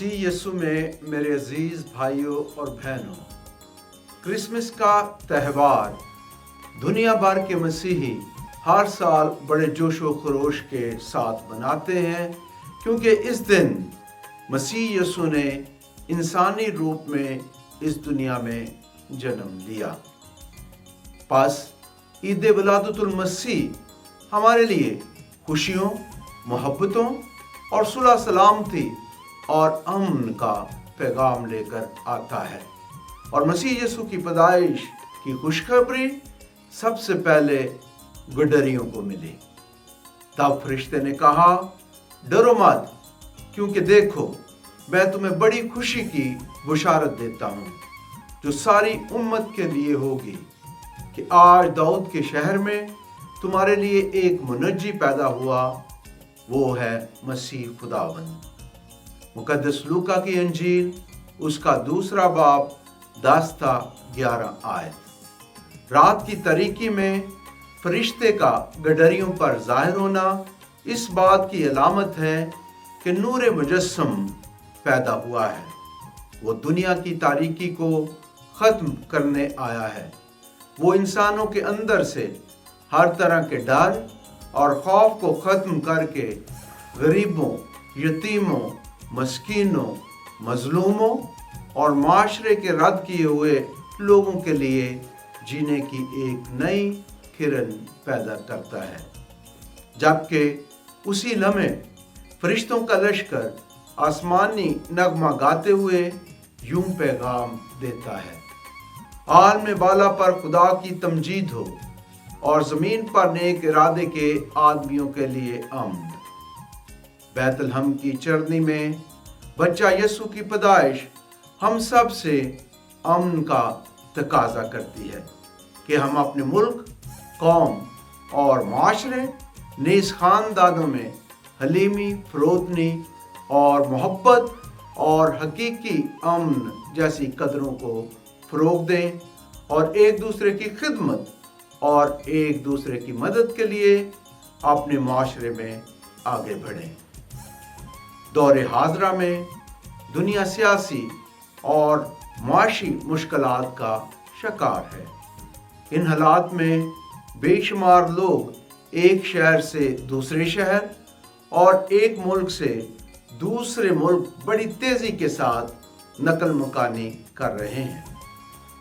मसीह यीशु में मेरे अजीज भाइयों और बहनों, क्रिसमस का त्यौहार दुनिया भर के मसीही हर साल बड़े जोश व खरोश के साथ मनाते हैं, क्योंकि इस दिन मसीह यीशु ने इंसानी रूप में इस दुनिया में जन्म लिया। बस ईद विलादतुल मसीह हमारे लिए खुशियों, मोहब्बतों और सुलह सलामती और अमन का पैगाम लेकर आता है। और मसीह यीशु की पैदाइश की खुशखबरी सबसे पहले गुडरियों को मिली। तब फरिश्ते ने कहा, डरो मत, क्योंकि देखो मैं तुम्हें बड़ी खुशी की बुशारत देता हूँ, जो सारी उम्मत के लिए होगी, कि आज दाऊद के शहर में तुम्हारे लिए एक मुनज्जी पैदा हुआ, वो है मसीह खुदावंद। मुकद्दस लूका की अंजील उसका 2 बाब 10-11 आयत। रात की तारीकी में फरिश्ते का गडरियों पर जाहिर होना इस बात की अलामत है कि नूर मुजस्सम पैदा हुआ है। वो दुनिया की तारीकी को ख़त्म करने आया है। वो इंसानों के अंदर से हर तरह के डर और खौफ को ख़त्म करके गरीबों, यतीमों, मस्कीनों, मजलूमों और माशरे के रद्द किए हुए लोगों के लिए जीने की एक नई किरण पैदा करता है। जबकि उसी लम्हे फरिश्तों का लश्कर आसमानी नगमा गाते हुए यूं पैगाम देता है, आलम बाला पर खुदा की तमजीद हो और ज़मीन पर नेक इरादे के आदमियों के लिए अमन। बैतलहम की चरनी में बच्चा यीशु की पैदाइश हम सब से अमन का तकाजा करती है कि हम अपने मुल्क, कौम और माशरे, नीज़ खानदानों में हलीमी, फरोतनी और मोहब्बत और हकीकी अमन जैसी कदरों को फ़रोग़ दें और एक दूसरे की खिदमत और एक दूसरे की मदद के लिए अपने माशरे में आगे बढ़ें। दौरे हाज़रा में दुनिया सियासी और माशी मुश्किलात का शिकार है। इन हालात में बेशुमार लोग एक शहर से दूसरे शहर और एक मुल्क से दूसरे मुल्क बड़ी तेज़ी के साथ नकल मकानी कर रहे हैं।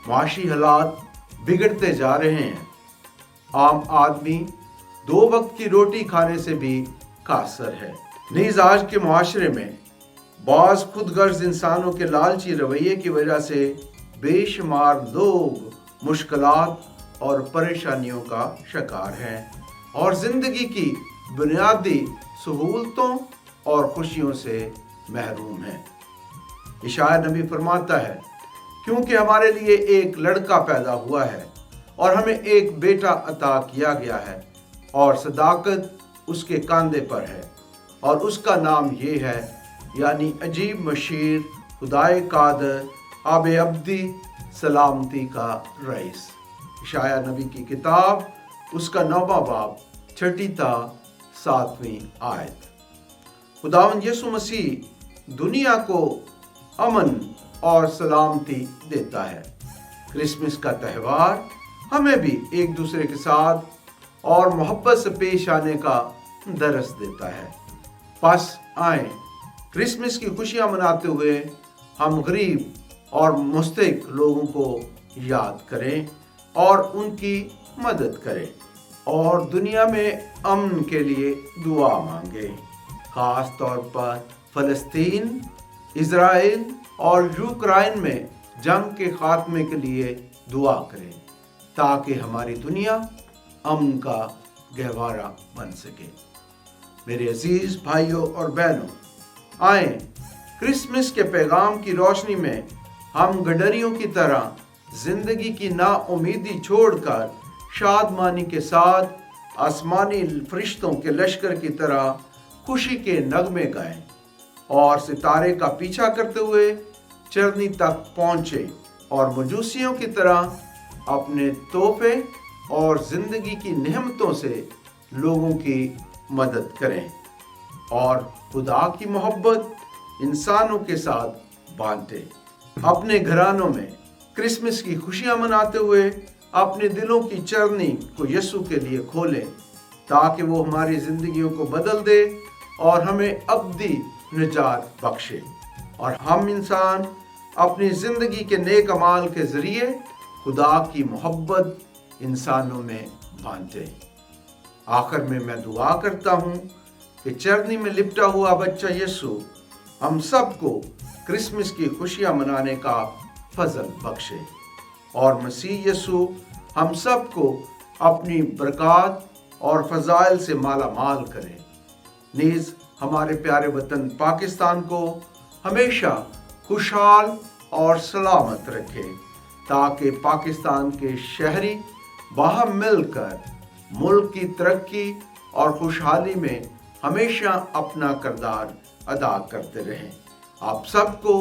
माशी हालात बिगड़ते जा रहे हैं। आम आदमी 2 वक्त की रोटी खाने से भी कासर है। नीज़ आज के मुआशरे में बाज़ खुदगर्ज इंसानों के लालची रवैये की वजह से बेशुमार लोग मुश्किलात और परेशानियों का शिकार हैं और ज़िंदगी की बुनियादी सहूलतों और खुशियों से महरूम हैं। इशाया नबी फरमाता है, क्योंकि हमारे लिए एक लड़का पैदा हुआ है और हमें एक बेटा अता किया गया है और सदाकत उसके कंधे पर है और उसका नाम ये है, यानी अजीब मशीर, खुदाए कादर, आबे अब्दी, सलामती का रईस। इशाया नबी की किताब उसका 9वां बाब 6-7 आयत। खुदावंद यीशु मसीह दुनिया को अमन और सलामती देता है। क्रिसमस का त्यौहार हमें भी एक दूसरे के साथ और मोहब्बत से पेश आने का दरस देता है। बस आए क्रिसमस की खुशियां मनाते हुए हम गरीब और मुस्तहिक लोगों को याद करें और उनकी मदद करें और दुनिया में अमन के लिए दुआ मांगें। खास तौर पर फ़लस्तीन, इज़राइल और यूक्रेन में जंग के खात्मे के लिए दुआ करें, ताकि हमारी दुनिया अमन का गहवारा बन सके। मेरे अजीज भाइयों और बहनों, आए क्रिसमस के पैगाम की रोशनी में हम गडरियों की तरह जिंदगी की नाउमीदी छोड़कर शादमानी के साथ आसमानी फरिश्तों के लश्कर की तरह खुशी के नगमे गाएं और सितारे का पीछा करते हुए चरनी तक पहुँचे और मजूसियों की तरह अपने तोहफे और जिंदगी की नेमतों से लोगों की मदद करें और खुदा की मोहब्बत इंसानों के साथ बांटे। अपने घरानों में क्रिसमस की खुशियां मनाते हुए अपने दिलों की चरनी को यीशु के लिए खोलें, ताकि वो हमारी जिंदगियों को बदल दे और हमें अब्दी निजात बख्शे, और हम इंसान अपनी जिंदगी के नेक अमाल के जरिए खुदा की मोहब्बत इंसानों में बांटे। आखिर में मैं दुआ करता हूँ कि चरनी में लिपटा हुआ बच्चा यीशु हम सबको क्रिसमस की खुशियां मनाने का फजल बख्शे, और मसीह यीशु हम सबको अपनी बरकत और फजाइल से माला माल करे। नीज हमारे प्यारे वतन पाकिस्तान को हमेशा खुशहाल और सलामत रखे, ताकि पाकिस्तान के शहरी बाहम मिलकर मुल्क की तरक्की और खुशहाली में हमेशा अपना किरदार अदा करते रहें। आप सबको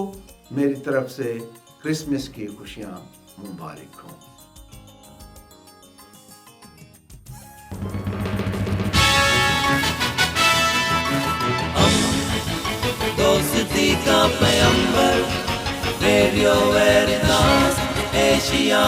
मेरी तरफ से क्रिसमस की खुशियां मुबारक हों। दोस्ती का पैगंबर, रेडियो वेरितास एशिया।